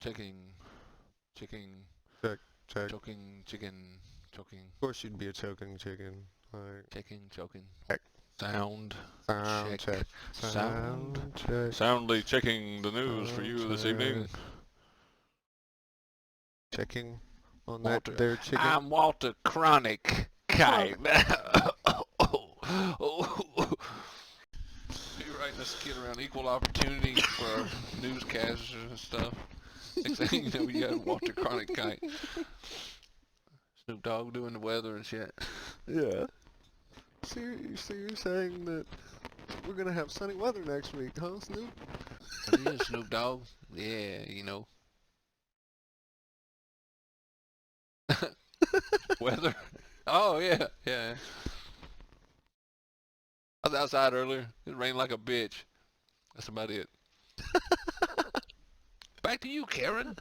Checking. Checking. Check. Choking. Chicken. Choking. Of course you'd be a choking chicken. Like, Checking. Choking. check. Sound. Sound Check. check. Sound. Sound check. Soundly checking the news for Sound you this check. evening. Checking on that Walter. there chicken. I'm Walter Chronic Kite. You're writing a skit around equal opportunity for newscasters and stuff. Next thing you know, you got Walter Chronic Kite. Snoop Dogg doing the weather and shit. Yeah. So you're saying that we're gonna have sunny weather next week, huh, Snoop? What is Snoop Dogg? Yeah, you know. Weather? Oh, yeah, yeah. I was outside earlier. It rained like a bitch. That's about it. Back to you, Karen.